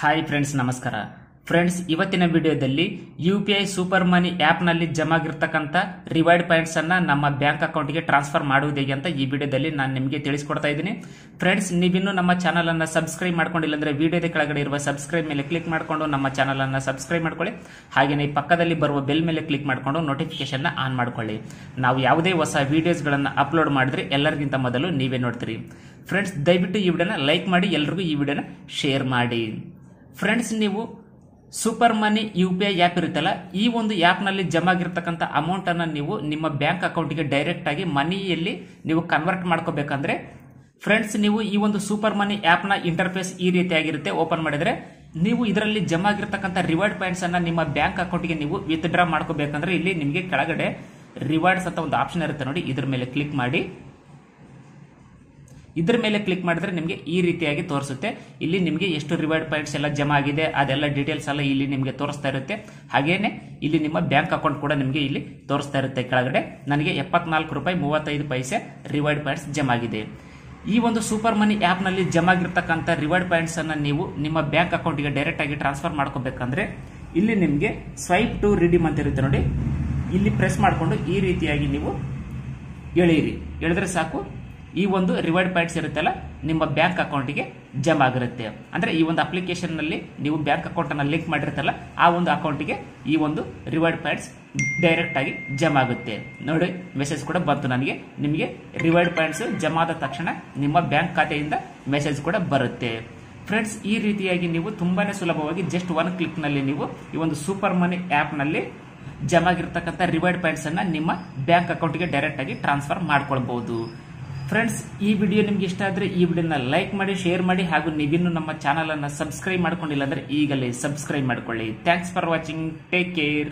Hi friends, ನಮಸ್ಕಾರ friends. ಇವತ್ತಿನ ವಿಡಿಯೋದಲ್ಲಿ UPI ಸೂಪರ್ ಮನಿ ಆಪ್ ನಲ್ಲಿ ಜಮಾ ಆಗಿರತಕ್ಕಂತ ರಿವಾರ್ಡ್ ಪಾಯಿಂಟ್ಸ್ ಅನ್ನ ನಮ್ಮ ಬ್ಯಾಂಕ್ ಅಕೌಂಟ್ ಗೆ ಟ್ರಾನ್ಸ್ಫರ್ ಮಾಡುವುದು ಹೇಗೆ ಅಂತ ಈ ವಿಡಿಯೋದಲ್ಲಿ ನಾನು ನಿಮಗೆ ತಿಳಿಸಿಕೊಡ್ತಾ ಇದ್ದೀನಿ. ಫ್ರೆಂಡ್ಸ್, ನೀವಿನ್ನೂ ನಮ್ಮ ಚಾನಲ್ ಅನ್ನ ಸಬ್ಸ್ಕ್ರೈಬ್ ಮಾಡ್ಕೊಂಡಿಲ್ಲ ಅಂದ್ರೆ ವಿಡಿಯೋದ ಕೆಳಗಡೆ ಇರುವ ಸಬ್ಸ್ಕ್ರೈಬ್ ಮೇಲೆ ಕ್ಲಿಕ್ ಮಾಡಿಕೊಂಡು ನಮ್ಮ ಚಾನಲ್ ಅನ್ನ ಸಬ್ಸ್ಕ್ರೈಬ್ ಮಾಡ್ಕೊಳ್ಳಿ. ಹಾಗೆಯೇ ಪಕ್ಕದಲ್ಲಿ ಬರುವ ಬೆಲ್ ಮೇಲೆ ಕ್ಲಿಕ್ ಮಾಡಿಕೊಂಡು ನೋಟಿಫಿಕೇಶನ್ ಆನ್ ಮಾಡ್ಕೊಳ್ಳಿ. ನಾವು ಯಾವುದೇ ಹೊಸ ವಿಡಿಯೋಸ್ ಗಳನ್ನ ಅಪ್ಲೋಡ್ ಮಾಡಿದ್ರೆ ಎಲ್ಲರಿಗಿಂತ ಮೊದಲು ನೀವೇ ನೋಡ್ತೀರಿ. ಫ್ರೆಂಡ್ಸ್, ದಯವಿಟ್ಟು ಈ ವಿಡಿಯೋನ ಲೈಕ್ ಮಾಡಿ, ಎಲ್ಲರಿಗೂ ಈ ವಿಡಿಯೋನ ಶೇರ್ ಮಾಡಿ. ಫ್ರೆಂಡ್ಸ್, ನೀವು ಸೂಪರ್ ಮನಿ UPI ಆಪ್ ಇರುತ್ತಲ್ಲ, ಈ ಒಂದು ಆಪ್ ನಲ್ಲಿ ಜಮಾ ಆಗಿರ್ತಕ್ಕಂಥ ಅಮೌಂಟ್ ಅನ್ನ ನೀವು ನಿಮ್ಮ ಬ್ಯಾಂಕ್ ಅಕೌಂಟ್ಗೆ ಡೈರೆಕ್ಟ್ ಆಗಿ ಮನಿಯಲ್ಲಿ ನೀವು ಕನ್ವರ್ಟ್ ಮಾಡ್ಕೋಬೇಕಂದ್ರೆ ಫ್ರೆಂಡ್ಸ್, ನೀವು ಈ ಒಂದು ಸೂಪರ್ ಮನಿ ಆಪ್ ನ ಇಂಟರ್ಫೇಸ್ ಈ ರೀತಿಯಾಗಿರುತ್ತೆ. ಓಪನ್ ಮಾಡಿದ್ರೆ ನೀವು ಇದರಲ್ಲಿ ಜಮಾ ಆಗಿರ್ತಕ್ಕಂಥ ರಿವಾರ್ಡ್ ಪಾಯಿಂಟ್ಸ್ ಅನ್ನ ನಿಮ್ಮ ಬ್ಯಾಂಕ್ ಅಕೌಂಟ್ಗೆ ನೀವು ವಿತ್ಡ್ರಾ ಮಾಡ್ಕೋಬೇಕಂದ್ರೆ ಇಲ್ಲಿ ನಿಮಗೆ ಕೆಳಗಡೆ ರಿವಾರ್ಡ್ಸ್ ಅಂತ ಒಂದು ಆಪ್ಷನ್ ಇರುತ್ತೆ ನೋಡಿ, ಇದ್ರ ಮೇಲೆ ಕ್ಲಿಕ್ ಮಾಡಿ. ಇದ್ರ ಮೇಲೆ ಕ್ಲಿಕ್ ಮಾಡಿದ್ರೆ ನಿಮಗೆ ಈ ರೀತಿಯಾಗಿ ತೋರಿಸುತ್ತೆ. ಇಲ್ಲಿ ನಿಮಗೆ ಎಷ್ಟು ರಿವಾರ್ಡ್ ಪಾಯಿಂಟ್ಸ್ ಎಲ್ಲ ಜಮಾ ಆಗಿದೆ ಅದೆಲ್ಲ ಡೀಟೇಲ್ಸ್ ಎಲ್ಲ ಇಲ್ಲಿ ನಿಮಗೆ ತೋರಿಸ್ತಾ ಇರುತ್ತೆ. ಹಾಗೇನೆ ಇಲ್ಲಿ ನಿಮ್ಮ ಬ್ಯಾಂಕ್ ಅಕೌಂಟ್ ಕೂಡ ನಿಮಗೆ ಇಲ್ಲಿ ತೋರಿಸ್ತಾ ಇರುತ್ತೆ. ಕೆಳಗಡೆ ನನಗೆ 74 ರೂಪಾಯಿ 35 ಪೈಸೆ ರಿವಾರ್ಡ್ ಪಾಯಿಂಟ್ಸ್ ಜಮಾ ಆಗಿದೆ. ಈ ಒಂದು ಸೂಪರ್ ಮನಿ ಆಪ್ ನಲ್ಲಿ ಜಮಾ ಆಗಿರ್ತಕ್ಕಂಥ ರಿವಾರ್ಡ್ ಪಾಯಿಂಟ್ಸ್ ಅನ್ನ ನೀವು ನಿಮ್ಮ ಬ್ಯಾಂಕ್ ಅಕೌಂಟ್ಗೆ ಡೈರೆಕ್ಟ್ ಆಗಿ ಟ್ರಾನ್ಸ್ಫರ್ ಮಾಡ್ಕೋಬೇಕಂದ್ರೆ ಇಲ್ಲಿ ನಿಮಗೆ ಸ್ವೈಪ್ ಟು ರಿಡೀಮ್ ಅಂತ ಇರುತ್ತೆ ನೋಡಿ, ಇಲ್ಲಿ ಪ್ರೆಸ್ ಮಾಡಿಕೊಂಡು ಈ ರೀತಿಯಾಗಿ ನೀವು ಎಳೆದ್ರೆ ಸಾಕು, ಈ ಒಂದು ರಿವಾರ್ಡ್ ಪಾಯಿಂಟ್ಸ್ ಇರುತ್ತಲ್ಲ ನಿಮ್ಮ ಬ್ಯಾಂಕ್ ಅಕೌಂಟ್ಗೆ ಜಮಾ ಆಗಿರುತ್ತೆ. ಅಂದ್ರೆ ಈ ಒಂದು ಅಪ್ಲಿಕೇಶನ್ ನಲ್ಲಿ ನೀವು ಬ್ಯಾಂಕ್ ಅಕೌಂಟ್ ಅನ್ನ ಲಿಂಕ್ ಮಾಡಿರ್ತಲ್ಲ, ಆ ಒಂದು ಅಕೌಂಟ್ಗೆ ಈ ಒಂದು ರಿವಾರ್ಡ್ ಪಾಯಿಂಟ್ಸ್ ಡೈರೆಕ್ಟ್ ಆಗಿ ಜಮಾ ಆಗುತ್ತೆ. ನೋಡಿ, ಮೆಸೇಜ್ ಕೂಡ ಬಂತು ನನಗೆ. ನಿಮಗೆ ರಿವಾರ್ಡ್ ಪಾಯಿಂಟ್ಸ್ ಜಮಾ ಆದ ತಕ್ಷಣ ನಿಮ್ಮ ಬ್ಯಾಂಕ್ ಖಾತೆಯಿಂದ ಮೆಸೇಜ್ ಕೂಡ ಬರುತ್ತೆ. ಫ್ರೆಂಡ್ಸ್, ಈ ರೀತಿಯಾಗಿ ನೀವು ತುಂಬಾನೇ ಸುಲಭವಾಗಿ ಜಸ್ಟ್ ಒನ್ ಕ್ಲಿಕ್ ನಲ್ಲಿ ನೀವು ಈ ಒಂದು ಸೂಪರ್ ಮನಿ ಆಪ್ ನಲ್ಲಿ ಜಮಾ ಆಗಿರ್ತಕ್ಕಂಥ ರಿವಾರ್ಡ್ ಪಾಯಿಂಟ್ಸ್ ಅನ್ನ ನಿಮ್ಮ ಬ್ಯಾಂಕ್ ಅಕೌಂಟ್ಗೆ ಡೈರೆಕ್ಟ್ ಆಗಿ ಟ್ರಾನ್ಸ್ಫರ್ ಮಾಡ್ಕೊಳ್ಬಹುದು. ಫ್ರೆಂಡ್ಸ್, ಈ ವಿಡಿಯೋ ನಿಮ್ಗೆ ಇಷ್ಟ ಆದ್ರೆ ಈ ವಿಡಿಯೋನ ಲೈಕ್ ಮಾಡಿ, ಶೇರ್ ಮಾಡಿ, ಹಾಗೂ ನೀವಿನ್ನು ನಮ್ಮ ಚಾನಲ್ ಅನ್ನ ಸಬ್ಸ್ಕ್ರೈಬ್ ಮಾಡ್ಕೊಂಡಿಲ್ಲ ಅಂದ್ರೆ ಈಗಲೇ ಸಬ್ಸ್ಕ್ರೈಬ್ ಮಾಡ್ಕೊಳ್ಳಿ. Thanks for watching. Take care.